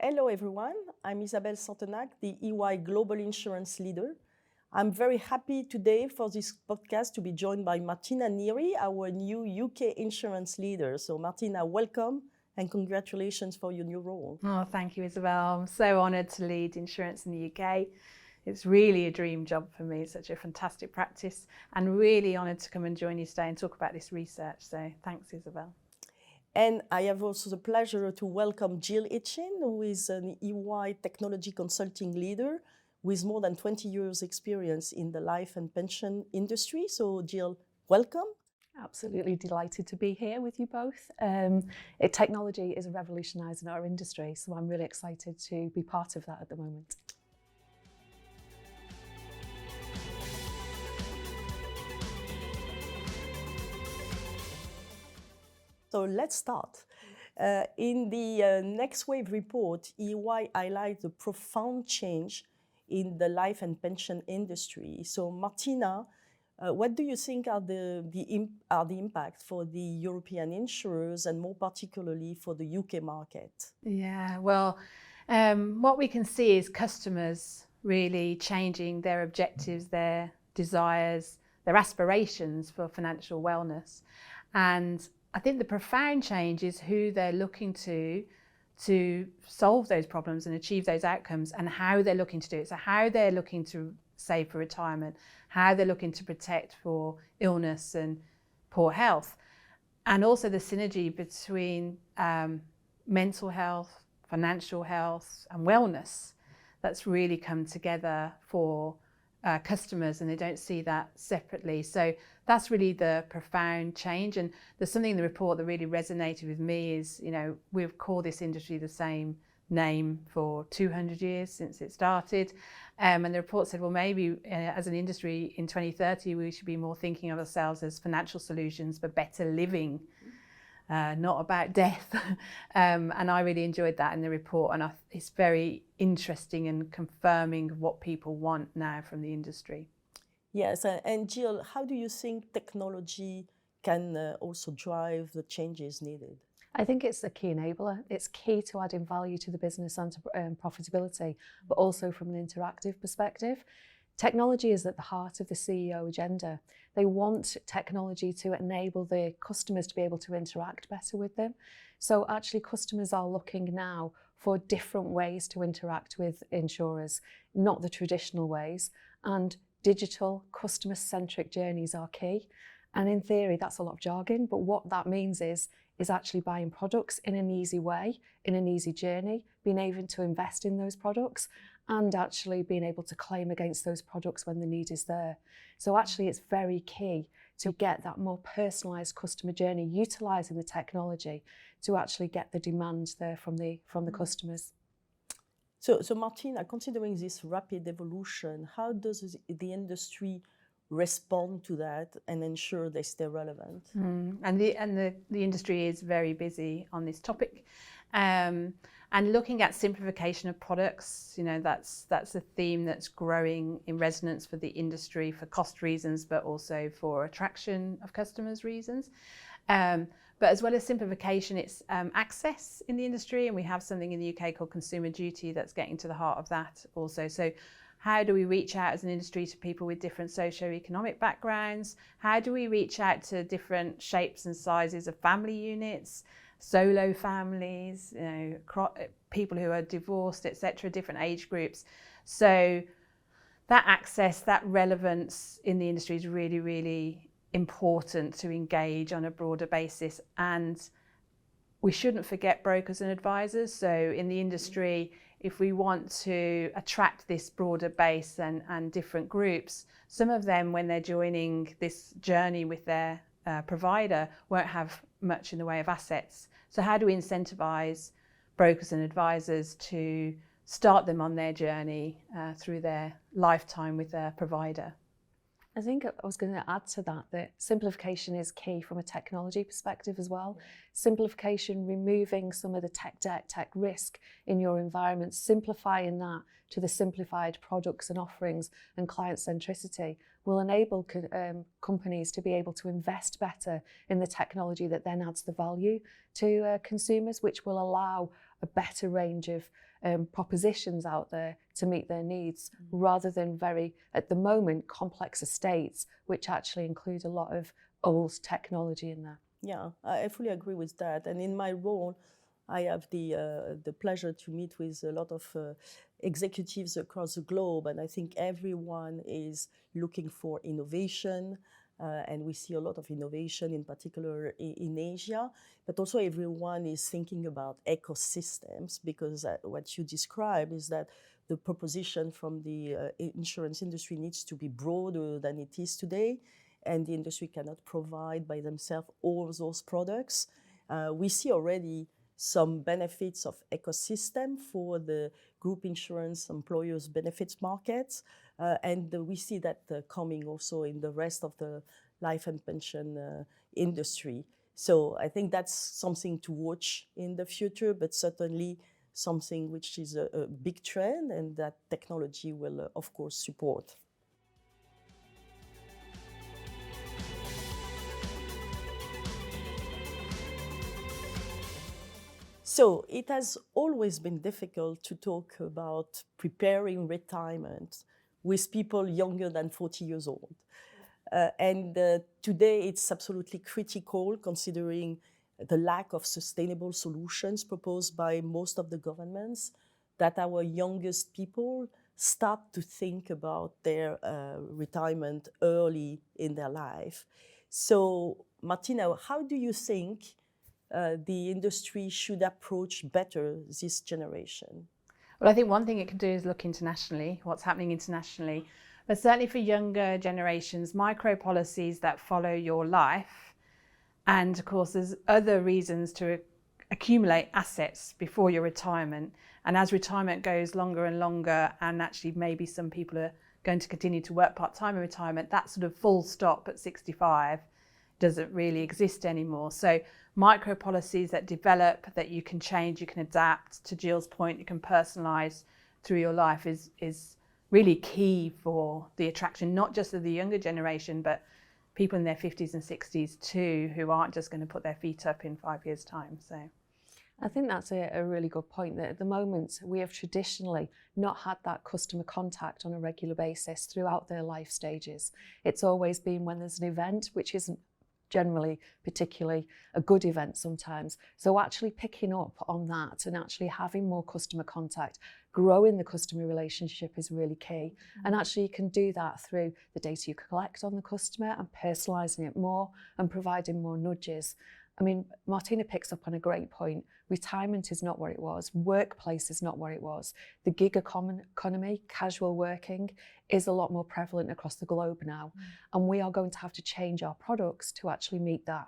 Hello everyone, I'm Isabelle Santenac, the EY Global Insurance Leader. I'm very happy today for this podcast to be joined by Martina Neary, our new UK Insurance Leader. So Martina, welcome and congratulations for your new role. Oh, thank you, Isabelle. I'm so honoured to lead insurance in the UK. It's really a dream job for me, such a fantastic practice, and really honoured to come and join you today and talk about this research. So thanks, Isabelle. And I have also the pleasure to welcome Jill Hitchen, who is an EY Technology Consulting Leader with more than 20 years experience in the life and pension industry. So Jill, welcome. Absolutely delighted to be here with you both. Technology is revolutionising our industry, so I'm really excited to be part of that at the moment. So let's start. In the NextWave report, EY highlights the profound change in the life and pension industry. So Martina, what do you think are the impact for the European insurers and more particularly for the UK market? Yeah, well, what we can see is customers really changing their objectives, their desires, their aspirations for financial wellness. And I think the profound change is who they're looking to solve those problems and achieve those outcomes, and how they're looking to do it. So how they're looking to save for retirement, how they're looking to protect for illness and poor health, and also the synergy between mental health, financial health and wellness that's really come together for customers, and they don't see that separately. So that's really the profound change. And there's something in the report that really resonated with me is, we've called this industry the same name for 200 years since it started. And the report said, well, maybe as an industry in 2030, we should be more thinking of ourselves as financial solutions for better living, not about death. And I really enjoyed that in the report. And it's very interesting and confirming what people want now from the industry. Yes, and Jill, how do you think technology can also drive the changes needed? I think it's a key enabler. It's key to adding value to the business and to profitability, but also from an interactive perspective. Technology is at the heart of the CEO agenda. They want technology to enable the customers to be able to interact better with them. So actually customers are looking now for different ways to interact with insurers, not the traditional ways. And digital, customer-centric journeys are key. And in theory, that's a lot of jargon, but what that means is actually buying products in an easy way, in an easy journey, being able to invest in those products, and actually being able to claim against those products when the need is there. So actually it's very key to get that more personalised customer journey, utilising the technology to actually get the demand there from the customers. So Martina, considering this rapid evolution, how does the industry respond to that and ensure they stay relevant? And the industry is very busy on this topic. And looking at simplification of products, that's a theme that's growing in resonance for the industry for cost reasons, but also for attraction of customers reasons. But as well as simplification, it's access in the industry, and we have something in the UK called Consumer Duty that's getting to the heart of that also. So how do we reach out as an industry to people with different socio-economic backgrounds? How do we reach out to different shapes and sizes of family units, solo families, people who are divorced, etc., different age groups? So that access, that relevance in the industry is really, really important to engage on a broader basis. And we shouldn't forget brokers and advisors. So in the industry, if we want to attract this broader base and different groups, some of them, when they're joining this journey with their provider, won't have much in the way of assets. So how do we incentivize brokers and advisors to start them on their journey through their lifetime with their provider? I think I was going to add to that simplification is key from a technology perspective as well. Simplification, removing some of the tech debt, tech risk in your environment, simplifying that to the simplified products and offerings and client centricity will enable companies to be able to invest better in the technology that then adds the value to consumers, which will allow a better range of propositions out there to meet their needs, rather than very, at the moment, complex estates, which actually include a lot of old technology in there. Yeah, I fully agree with that. And in my role, I have the pleasure to meet with a lot of executives across the globe, and I think everyone is looking for innovation, and we see a lot of innovation, in particular in Asia, but also everyone is thinking about ecosystems, because what you described is that the proposition from the insurance industry needs to be broader than it is today, and the industry cannot provide by themselves all those products. We see already some benefits of ecosystem for the group insurance employers benefits markets, and we see that coming also in the rest of the life and pension industry. So I think that's something to watch in the future, but certainly something which is a big trend and that technology will, of course, support. So it has always been difficult to talk about preparing retirement with people younger than 40 years old. And today it's absolutely critical, considering the lack of sustainable solutions proposed by most of the governments, that our youngest people start to think about their retirement early in their life. So Martina, how do you think the industry should approach better this generation? Well, I think one thing it can do is look internationally, what's happening internationally. But certainly for younger generations, micro policies that follow your life. And of course, there's other reasons to accumulate assets before your retirement. And as retirement goes longer and longer, and actually maybe some people are going to continue to work part-time in retirement, that sort of full stop at 65 doesn't really exist anymore. So micro policies that develop, that you can change, you can adapt, to Jill's point, you can personalize through your life is really key for the attraction, not just of the younger generation, but people in their 50s and 60s too, who aren't just going to put their feet up in 5 years' time. So I think that's a really good point, that at the moment we have traditionally not had that customer contact on a regular basis throughout their life stages. It's always been when there's an event, which isn't generally particularly a good event sometimes. So actually picking up on that and actually having more customer contact, growing the customer relationship is really key. And actually you can do that through the data you collect on the customer and personalising it more and providing more nudges. I mean, Martina picks up on a great point. Retirement is not what it was. Workplace is not what it was. The gig economy, casual working, is a lot more prevalent across the globe now. And we are going to have to change our products to actually meet that.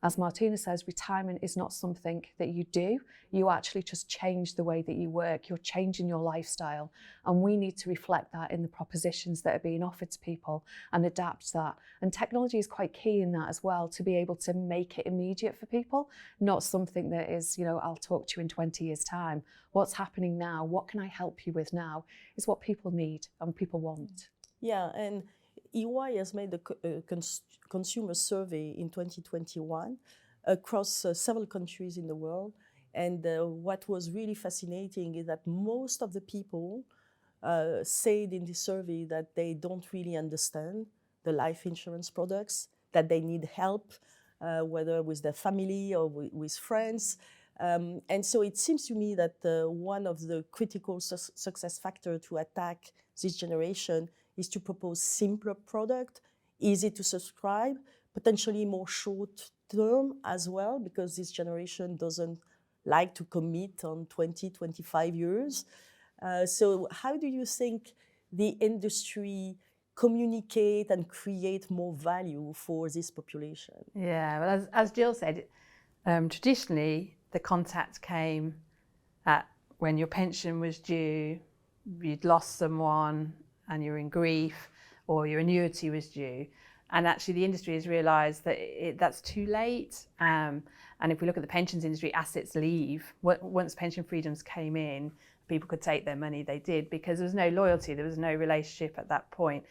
As Martina says, retirement is not something that you do. You actually just change the way that you work. You're changing your lifestyle. And we need to reflect that in the propositions that are being offered to people and adapt that. And technology is quite key in that as well, to be able to make it immediate for people, not something that is, you know, I'll talk to you in 20 years' time. What's happening now? What can I help you with now? Is what people need and people want. Yeah, and EY has made a consumer survey in 2021 across several countries in the world. And what was really fascinating is that most of the people said in the survey that they don't really understand the life insurance products, that they need help, whether with their family or with friends. And so it seems to me that one of the critical success factors to attack this generation is to propose simpler product, easy to subscribe, potentially more short term as well, because this generation doesn't like to commit on 20, 25 years. So how do you think the industry communicate and create more value for this population? yeah, well, as Jill said, traditionally the contact came at when your pension was due, you'd lost someone and you're in grief, or your annuity was due. And actually the industry has realised that that's too late. And if we look at the pensions industry, assets leave. Once pension freedoms came in, people could take their money, they did, because there was no loyalty, there was no relationship at that point.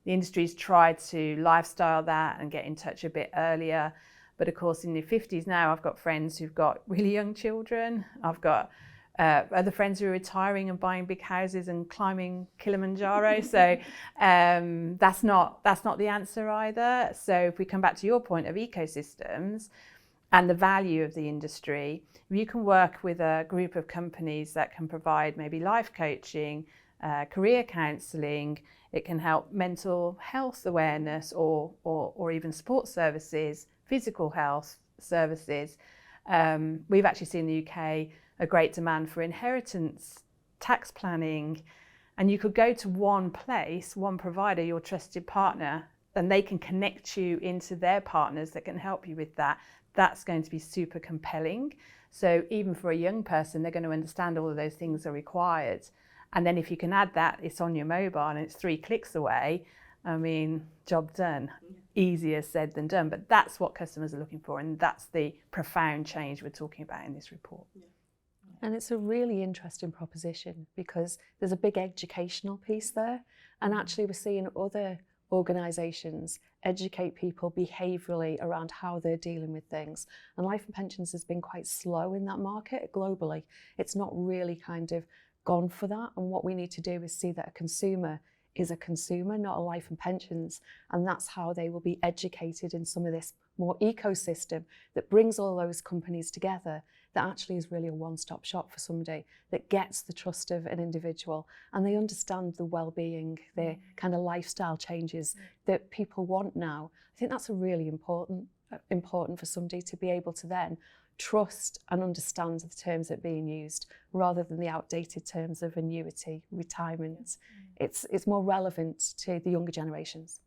The industry's tried to lifestyle that and get in touch a bit earlier. But of course, in their 50s now, I've got friends who've got really young children. I've got other friends who are retiring and buying big houses and climbing Kilimanjaro. So that's not the answer either. So if we come back to your point of ecosystems and the value of the industry, you can work with a group of companies that can provide maybe life coaching, career counselling. It can help mental health awareness or even sports services, physical health services. We've actually seen in the UK a great demand for inheritance, tax planning, and you could go to one place, one provider, your trusted partner, and they can connect you into their partners that can help you with that. That's going to be super compelling. So even for a young person, they're going to understand all of those things are required. And then if you can add that, it's on your mobile and it's 3 clicks away, I mean, job done. Easier said than done, but that's what customers are looking for, and that's the profound change we're talking about in this report. And it's a really interesting proposition because there's a big educational piece there, and actually we're seeing other organisations educate people behaviourally around how they're dealing with things. And life and pensions has been quite slow in that market globally. It's not really kind of gone for that, and what we need to do is see that a consumer is a consumer, not a life and pensions, and that's how they will be educated in some of this more ecosystem that brings all those companies together, that actually is really a one-stop shop for somebody that gets the trust of an individual and they understand the well-being, the kind of lifestyle changes that people want now. I think that's a really important for somebody to be able to then trust and understand the terms that are being used rather than the outdated terms of annuity, retirement. It's more relevant to the younger generations.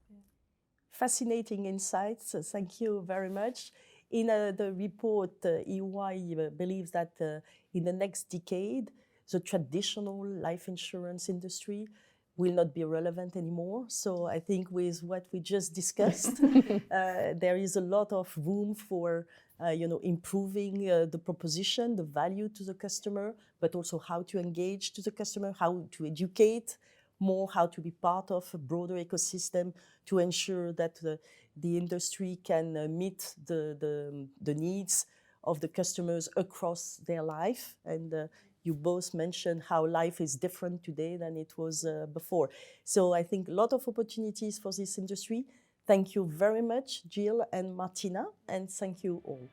Fascinating insights. Thank you very much. In the report, EY believes that in the next decade, the traditional life insurance industry will not be relevant anymore. So I think with what we just discussed, there is a lot of room for improving the proposition, the value to the customer, but also how to engage to the customer, how to educate more, how to be part of a broader ecosystem to ensure that the industry can meet the needs of the customers across their life. And you both mentioned how life is different today than it was before. So I think a lot of opportunities for this industry. Thank you very much, Jill and Martina, and thank you all.